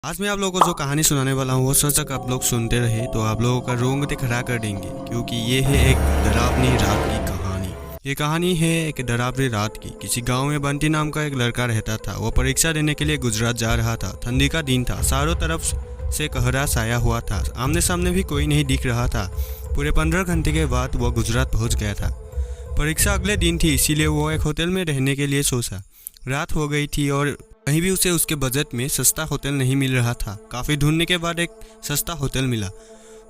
आज मैं आप लोगों को जो कहानी सुनाने वाला हूँ वो सोच तक आप लोग सुनते रहे तो आप लोगों का रोंगटे खड़ा कर देंगे, क्योंकि ये है एक डरावनी रात की कहानी। ये कहानी है एक डरावनी रात की। किसी गांव में बंटी नाम का एक लड़का रहता था। वो परीक्षा देने के लिए गुजरात जा रहा था। ठंडी का दिन था, चारों तरफ से कोहरा छाया हुआ था, आमने सामने भी कोई नहीं दिख रहा था। पूरे 15 घंटे के बाद वह गुजरात पहुँच गया था। परीक्षा अगले दिन थी, इसीलिए वो एक होटल में रहने के लिए सोचा। रात हो गई थी और कहीं भी उसे उसके बजट में सस्ता होटल नहीं मिल रहा था। काफ़ी ढूंढने के बाद एक सस्ता होटल मिला।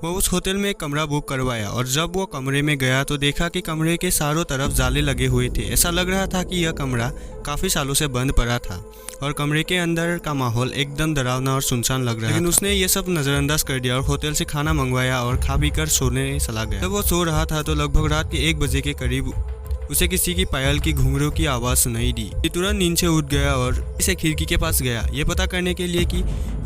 वो उस होटल में एक कमरा बुक करवाया और जब वो कमरे में गया तो देखा कि कमरे के चारों तरफ जाले लगे हुए थे। ऐसा लग रहा था कि यह कमरा काफ़ी सालों से बंद पड़ा था और कमरे के अंदर का माहौल एकदम डरावना और सुनसान लग रहा था। लेकिन उसने ये सब नज़रअंदाज कर दिया और होटल से खाना मंगवाया और खा पी कर सोने चला गया। जब वो सो रहा था तो लगभग रात के 1 बजे के करीब उसे किसी की पायल की घुंघरू की आवाज़ सुनाई दी। ये तुरंत नींद से उठ गया और इसे खिड़की के पास गया, ये पता करने के लिए कि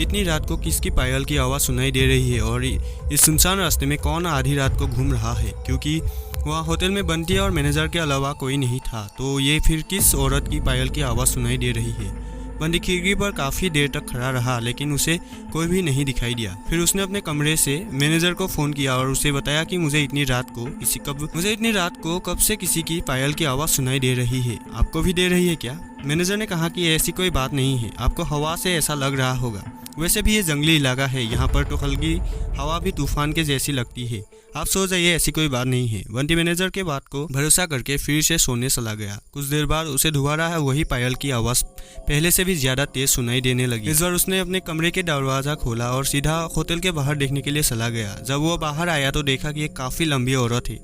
इतनी रात को किसकी पायल की आवाज़ सुनाई दे रही है और इस सुनसान रास्ते में कौन आधी रात को घूम रहा है। क्योंकि वहाँ होटल में बंटी और मैनेजर के अलावा कोई नहीं था, तो ये फिर किस औरत की पायल की आवाज़ सुनाई दे रही है। बंटी खिड़की पर काफ़ी देर तक खड़ा रहा, लेकिन उसे कोई भी नहीं दिखाई दिया। फिर उसने अपने कमरे से मैनेजर को फ़ोन किया और उसे बताया कि मुझे इतनी रात को कब से किसी की पायल की आवाज़ सुनाई दे रही है। आपको भी दे रही है क्या? मैनेजर ने कहा कि ऐसी कोई बात नहीं है, आपको हवा से ऐसा लग रहा होगा। वैसे भी ये जंगली इलाका है, यहाँ पर तो हल्की हवा भी तूफान के जैसी लगती है। आप सो जाइए, ऐसी कोई बात नहीं है। बंटी मैनेजर के बात को भरोसा करके फिर से सोने चला गया। कुछ देर बाद उसे दोबारा वही पायल की आवाज़ पहले से भी ज़्यादा तेज सुनाई देने लगी। इस बार उसने अपने कमरे के दरवाज़ा खोला और सीधा होटल के बाहर देखने के लिए चला गया। जब वो बाहर आया तो देखा कि एक काफ़ी लंबी औरत है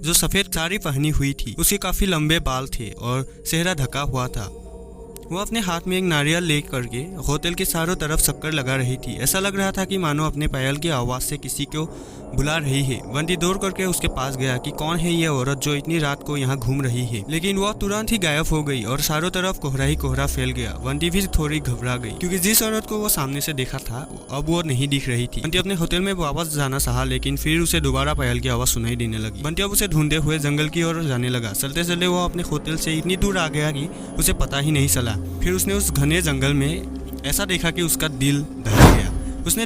जो सफ़ेद साड़ी पहनी हुई थी। उसके काफ़ी लंबे बाल थे और चेहरा ढका हुआ था। वो अपने हाथ में एक नारियल ले करके होटल के चारों तरफ चक्कर लगा रही थी। ऐसा लग रहा था कि मानो अपने पायल की आवाज़ से किसी को बुला रही है। बंटी दौड़ करके उसके पास गया कि कौन है ये औरत जो इतनी रात को यहाँ घूम रही है, लेकिन वह तुरंत ही गायब हो गई और चारों तरफ कोहरा ही कोहरा फैल गया। बंटी भी थोड़ी घबरा गई, क्योंकि जिस औरत को वो सामने से देखा था अब वो नहीं दिख रही थी। बंटी अपने होटल में वापस जाना चाहा, लेकिन फिर उसे दोबारा पायल की आवाज़ सुनाई देने लगी। बंटी अब उसे ढूंढते हुए जंगल की ओर जाने लगा। चलते चलते वो अपने होटल से इतनी दूर आ गया कि उसे पता ही नहीं चला। फिर उसने उस घने जंगल में ऐसा देखा कि उसका दिल दहल गया। उसने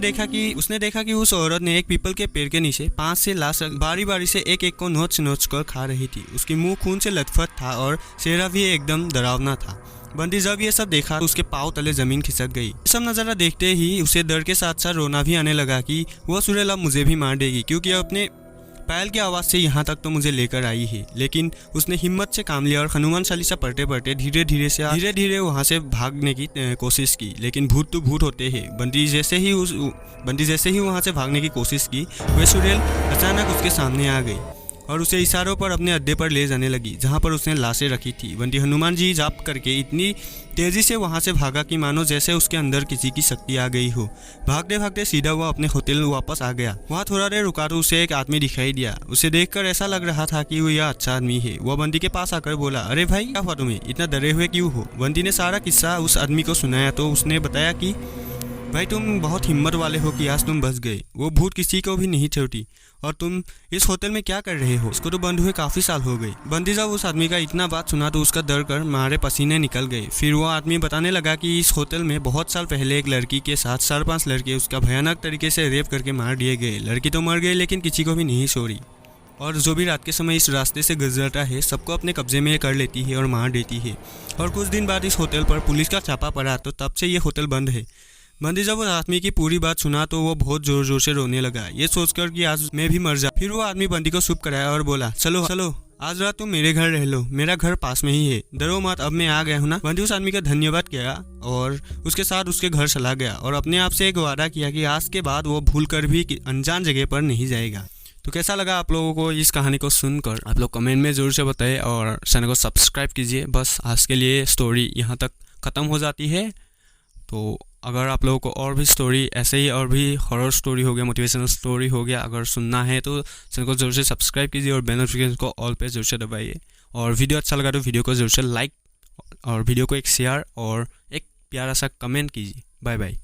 देखा कि उस औरत ने एक पीपल के पेड़ के नीचे 5 से लाश बारी बारी से एक एक को नोच कर खा रही थी। उसकी मुंह खून से लथपथ था और चेहरा भी एकदम डरावना था। बंटी जब ये सब देखा तो उसके पाँव तले जमीन खिसक गई। ये सब नज़ारा देखते ही उसे डर के साथ साथ रोना भी आने लगा कि वह सुरेल अब मुझे भी मार देगी, क्योंकि अपने पायल की आवाज़ से यहाँ तक तो मुझे लेकर आई है। लेकिन उसने हिम्मत से काम लिया और हनुमान चालीसा पढ़ते पढ़ते धीरे धीरे वहाँ से भागने की कोशिश की। लेकिन भूत तो भूत होते हैं। बंटी जैसे ही वहाँ से भागने की कोशिश की, वह सुरेल अचानक उसके सामने आ गई और उसे इशारों पर अपने अड्डे पर ले जाने लगी, जहाँ पर उसने लाशें रखी थी। बंटी हनुमान जी जाप करके इतनी तेज़ी से वहाँ से भागा कि मानो जैसे उसके अंदर किसी की शक्ति आ गई हो। भागते भागते सीधा वह अपने होटल वापस आ गया। वहाँ थोड़ा देर रुका तो उसे एक आदमी दिखाई दिया। उसे देखकर ऐसा लग रहा था कि वो यह अच्छा आदमी है। वह बंटी के पास आकर बोला, अरे भाई, क्या हुआ तुम्हें? इतना डरे हुए क्यों हो? बंटी ने सारा किस्सा उस आदमी को सुनाया तो उसने बताया कि भाई, तुम बहुत हिम्मत वाले हो कि आज तुम बच गए। वो भूत किसी को भी नहीं छोड़ी और तुम इस होटल में क्या कर रहे हो? इसको तो बंद हुए काफ़ी साल हो गए। बंटी जब उस आदमी का इतना बात सुना तो उसका डर कर मारे पसीने निकल गए। फिर वो आदमी बताने लगा कि इस होटल में बहुत साल पहले एक लड़की के साथ 4-5 लड़के उसका भयानक तरीके से रेप करके मार दिए गए। लड़की तो मर गई, लेकिन किसी को भी नहीं छोड़ी। और जो भी रात के समय इस रास्ते से गुजरता है सबको अपने कब्जे में कर लेती है और मार देती है। और कुछ दिन बाद इस होटल पर पुलिस का छापा पड़ा, तो तब से ये होटल बंद है। बंटी जब उस आदमी की पूरी बात सुना तो वो बहुत जोर जोर से रोने लगा, ये सोचकर कि आज मैं भी मर जा। फिर वो आदमी बंटी को चुप कराया और बोला, चलो आज रात तुम मेरे घर रह लो, मेरा घर पास में ही है, डरो मत, अब मैं आ गया हूँ ना। बंटी उस आदमी का धन्यवाद किया और उसके साथ उसके घर चला गया और अपने आप से एक वादा किया कि आज के बाद वो भूल कर भी अनजान जगह पर नहीं जाएगा। तो कैसा लगा आप लोगों को इस कहानी को सुनकर? आप लोग कमेंट में ज़रूर से बताएं और चैनल को सब्सक्राइब कीजिए। बस आज के लिए स्टोरी यहाँ तक ख़त्म हो जाती है। तो अगर आप लोगों को और भी स्टोरी ऐसे ही और भी हॉरर स्टोरी हो गया, मोटिवेशनल स्टोरी हो गया, अगर सुनना है तो चैनल को ज़रूर से सब्सक्राइब कीजिए और बेल नोटिफिकेशन को ऑल पे ज़रूर से दबाइए। और वीडियो अच्छा लगा तो वीडियो को ज़रूर से लाइक और वीडियो को एक शेयर और एक प्यारा सा कमेंट कीजिए। Bye bye.